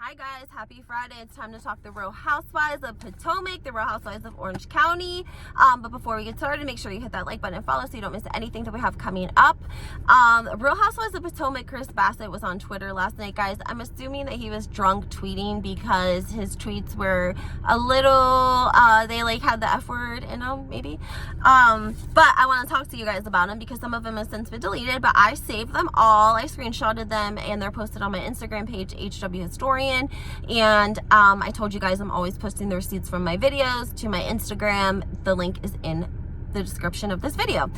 Hi guys, happy Friday. It's time to talk the Real Housewives of Potomac, the Real Housewives of Orange County. But before we get started, make sure you hit that like button and follow so you don't miss anything that we have coming up. Real Housewives of Potomac Chris Basset was on Twitter last night, guys. I'm assuming that he was drunk tweeting because his tweets were a little, they like had the F word in them, maybe. But I want to talk to you guys about them because some of them have since been deleted, but I saved them all. I screenshotted them and they're posted on my Instagram page, HW Historian. And I told you guys I'm always posting the receipts from my videos to my Instagram. The link is in the description of this video.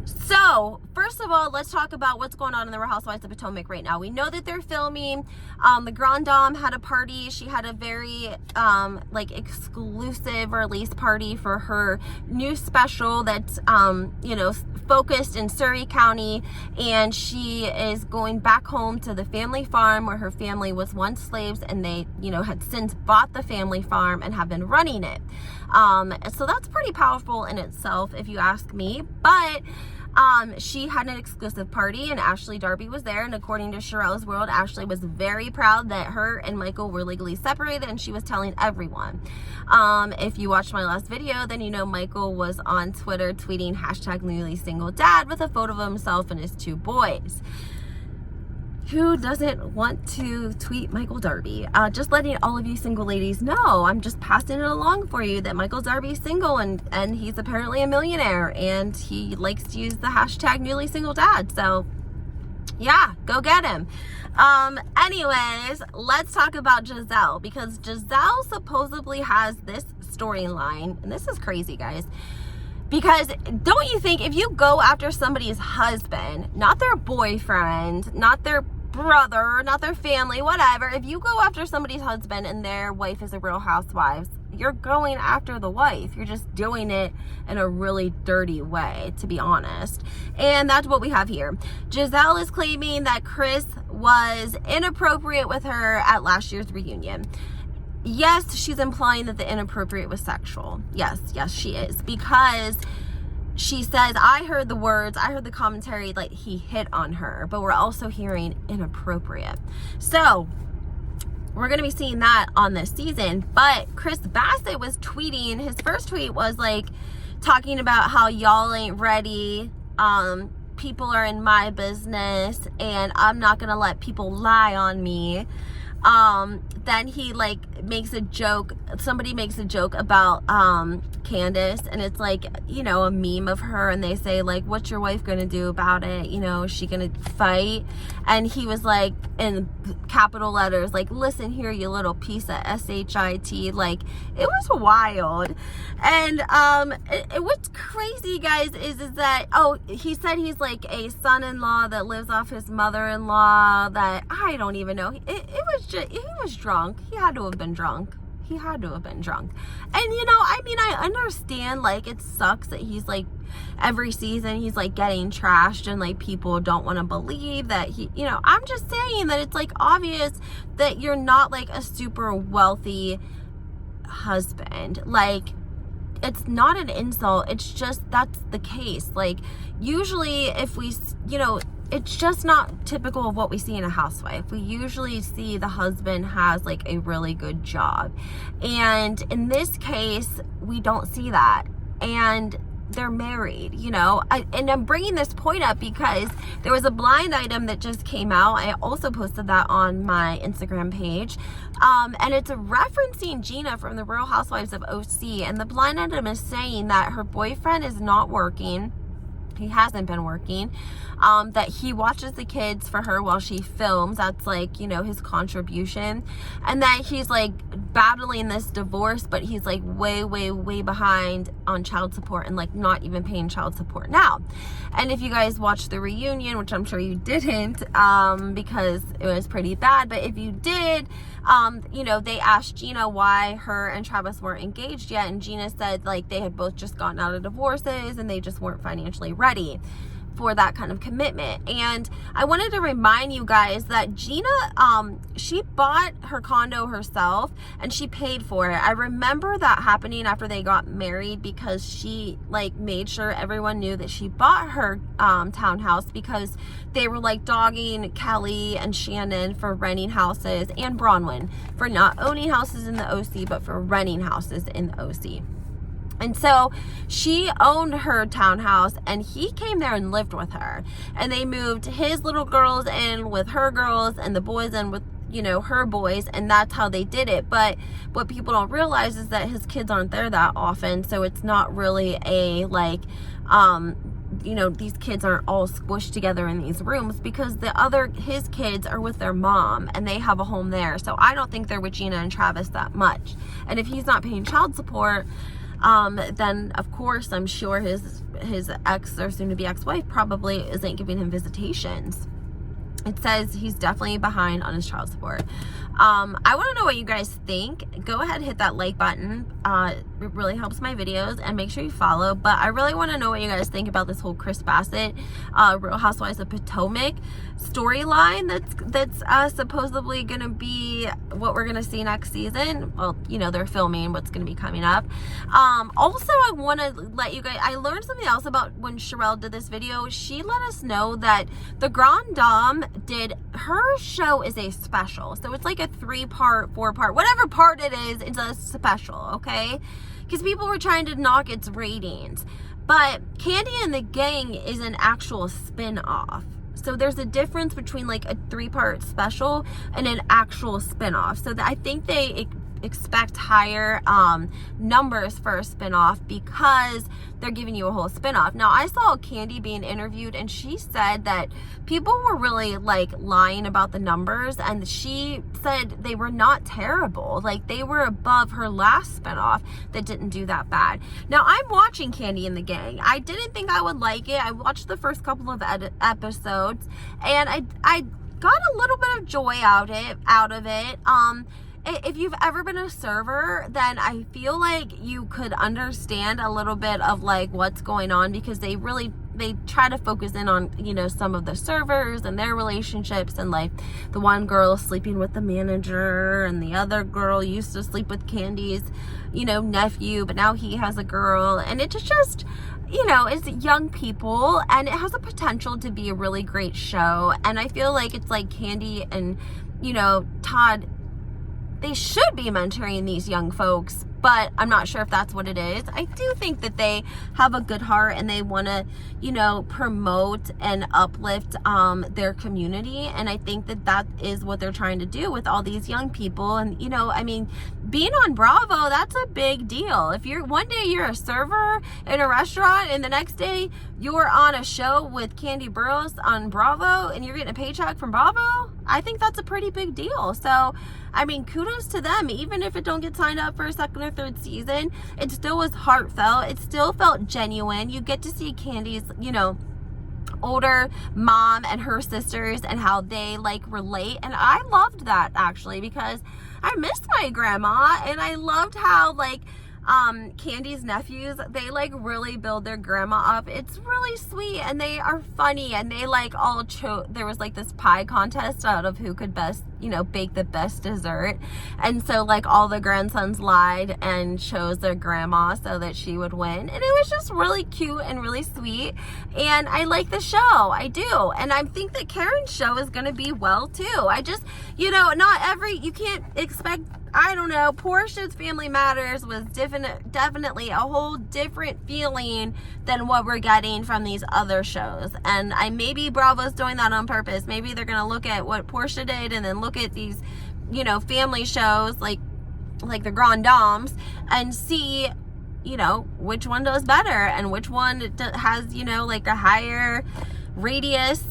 So first of all, let's talk about what's going on in the Real Housewives of Potomac right now. We know that they're filming. The Grand Dame had a party. She had a very like exclusive release party for her new special that's you know, focused in Surrey County, and she is going back home to the family farm where her family was once slaves, and they, you know, had since bought the family farm and have been running it. So that's pretty powerful in itself, if you ask me. But she had an exclusive party and Ashley Darby was there, and according to Sherelle's World, Ashley was very proud that her and Michael were legally separated, and she was telling everyone. If you watched my last video, then you know Michael was on Twitter tweeting #newlySingleDad with a photo of himself and his two boys. Who doesn't want to tweet Michael Darby? Just letting all of you single ladies know, I'm just passing it along for you that Michael Darby's single, and he's apparently a millionaire, and he likes to use the #newlySingleDad. So yeah, go get him. Anyways, let's talk about Giselle, because Giselle supposedly has this storyline, and this is crazy, guys. Because don't you think if you go after somebody's husband, not their boyfriend, not their brother, not their family, whatever, if you go after somebody's husband and their wife is a Real Housewives, you're going after the wife. You're just doing it in a really dirty way, to be honest. And that's what we have here. Giselle is claiming that Chris was inappropriate with her at last year's reunion. Yes, she's implying that the inappropriate was sexual. Yes, she is. Because she says, I heard the words, I heard the commentary, like he hit on her, but we're also hearing inappropriate. So we're going to be seeing that on this season. But Chris Basset was tweeting, his first tweet was like talking about how y'all ain't ready. People are in my business and I'm not going to let people lie on me. Then he like makes a joke, somebody makes a joke about Candace, and it's like, you know, a meme of her, and they say like, what's your wife gonna do about it? You know, is she gonna fight? And he was like, in capital letters, like, listen here, you little piece of shit. Like, it was wild. And what's crazy, guys, is that, oh, he said he's like a son-in-law that lives off his mother-in-law, that I don't even know. It was just, he was drunk. He had to have been drunk. He had to have been drunk. And you know, I mean, I understand, like, it sucks that he's like, every season he's like getting trashed, and like people don't want to believe that he, you know, I'm just saying that it's like obvious that you're not like a super wealthy husband. Like, it's not an insult, it's just that's the case. Like, usually if we, you know, it's just not typical of what we see in a housewife. We usually see the husband has like a really good job, and in this case we don't see that, and they're married, you know. And I'm bringing this point up because there was a blind item that just came out. I also posted that on my Instagram page, and it's referencing Gina from the Real Housewives of OC, and the blind item is saying that her boyfriend is not working. He hasn't been working, that he watches the kids for her while she films. That's like, you know, his contribution, and that he's like battling this divorce, but he's like way behind on child support, and like not even paying child support now. And if you guys watched the reunion, which I'm sure you didn't, because it was pretty bad, but if you did, you know, they asked Gina why her and Travis weren't engaged yet, and Gina said like they had both just gotten out of divorces and they just weren't financially ready. for that kind of commitment. And I wanted to remind you guys that Gina, she bought her condo herself and she paid for it. I remember that happening after they got married, because she like made sure everyone knew that she bought her townhouse, because they were like dogging Kelly and Shannon for renting houses, and Bronwyn for not owning houses in the OC but for renting houses in the OC. And so she owned her townhouse and he came there and lived with her, and they moved his little girls in with her girls and the boys in with, you know, her boys, and that's how they did it. But what people don't realize is that his kids aren't there that often, so it's not really a like you know, these kids aren't all squished together in these rooms, because his kids are with their mom and they have a home there. So I don't think they're with Gina and Travis that much. And if he's not paying child support, then of course I'm sure his ex, or soon to be ex-wife, probably isn't giving him visitations. It says he's definitely behind on his child support. I want to know what you guys think. Go ahead and hit that like button. It really helps my videos, and make sure you follow. But I really want to know what you guys think about this whole Chris Basset, Real Housewives of Potomac storyline that's supposedly going to be what we're going to see next season. Well, you know, they're filming what's going to be coming up. Also, I want to let you guys, I learned something else about when Sherelle did this video. She let us know that the Grand Dame her show is a special. So it's like a 3-part, 4-part, whatever part it is, it's a special, okay? Because people were trying to knock its ratings. But Candy and the Gang is an actual spin-off. So there's a difference between like a 3-part special and an actual spin-off. So I think they expect higher numbers for a spin-off, because they're giving you a whole spin-off. Now, I saw Candy being interviewed, and she said that people were really like lying about the numbers, and she said they were not terrible. Like, they were above her last spin-off that didn't do that bad. Now, I'm watching Candy and the Gang. I didn't think I would like it. I watched the first couple of episodes, and I got a little bit of joy out of it. If you've ever been a server, then I feel like you could understand a little bit of like what's going on, because they try to focus in on, you know, some of the servers and their relationships, and like the one girl sleeping with the manager, and the other girl used to sleep with Candy's, you know, nephew, but now he has a girl, and it's just, you know, it's young people, and it has a potential to be a really great show. And I feel like it's like Candy and, you know, Todd, they should be mentoring these young folks, but I'm not sure if that's what it is. I do think that they have a good heart, and they want to, you know, promote and uplift their community. And I think that is what they're trying to do with all these young people. And, you know, I mean, being on Bravo, that's a big deal. If one day you're a server in a restaurant, and the next day you're on a show with Candy Burroughs on Bravo, and you're getting a paycheck from Bravo, I think that's a pretty big deal. So, I mean, kudos to them. Even if it don't get signed up for a second or third season, it still was heartfelt. It still felt genuine. You get to see Candy's, you know, older mom and her sisters, and how they like relate. And I loved that, actually, because I missed my grandma, and I loved how like Candy's nephews, they like really build their grandma up. It's really sweet, and they are funny, and they like all there was like this pie contest out of who could best, you know, bake the best dessert. And so like all the grandsons lied and chose their grandma so that she would win. And it was just really cute and really sweet. And I like the show. I do. And I think that Karen's show is going to be well too. I just, you know, you can't expect, I don't know, Portia's Family Matters was definitely a whole different feeling than what we're getting from these other shows. And maybe Bravo's doing that on purpose. Maybe they're going to look at what Portia did, and then look at these, you know, family shows like the Grand Dames, and see, you know, which one does better, and which one has, you know, like a higher radius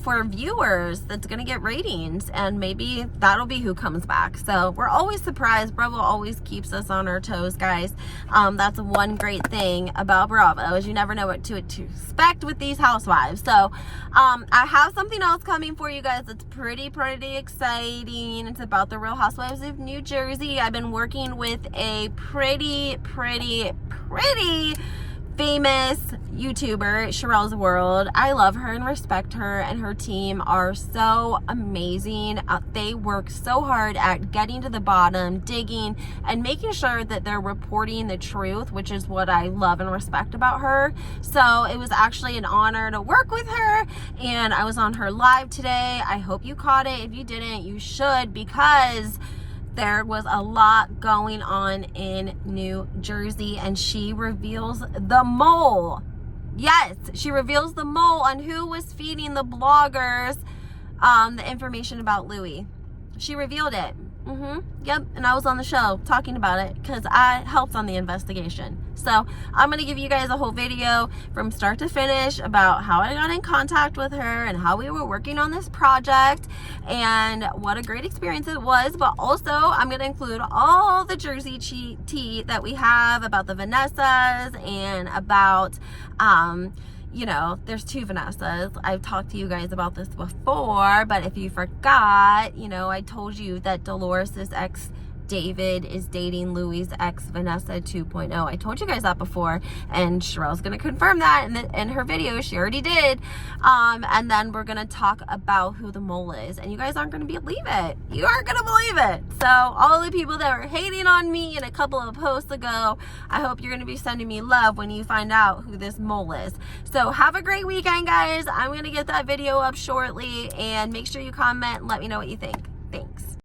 for viewers that's gonna get ratings, and maybe that'll be who comes back. So we're always surprised. Bravo always keeps us on our toes, guys. That's one great thing about Bravo, is you never know what to expect with these housewives. So I have something else coming for you guys that's pretty exciting. It's about the Real Housewives of New Jersey. I've been working with a pretty famous YouTuber, Sherelle's World. I love her and respect her, and her team are so amazing. They work so hard at getting to the bottom, digging, and making sure that they're reporting the truth, which is what I love and respect about her. So it was actually an honor to work with her, and I was on her live today. I hope you caught it. If you didn't, you should, because there was a lot going on in New Jersey, and she reveals the mole. Yes, she reveals the mole on who was feeding the bloggers the information about Louis. She revealed it. Yep, and I was on the show talking about it because I helped on the investigation. So I'm going to give you guys a whole video from start to finish about how I got in contact with her and how we were working on this project and what a great experience it was. But also I'm going to include all the Jersey tea that we have about the Vanessas and about you know, there's 2 Vanessas. I've talked to you guys about this before, but if you forgot, you know, I told you that Dolores' ex David is dating Louis' ex Vanessa 2.0. I told you guys that before, and Sherelle's gonna confirm that in her video. She already did. And then we're gonna talk about who the mole is, and you guys aren't gonna believe it. You aren't gonna believe it. So all the people that were hating on me in a couple of posts ago, I hope you're gonna be sending me love when you find out who this mole is. So have a great weekend, guys. I'm gonna get that video up shortly, and make sure you comment and let me know what you think.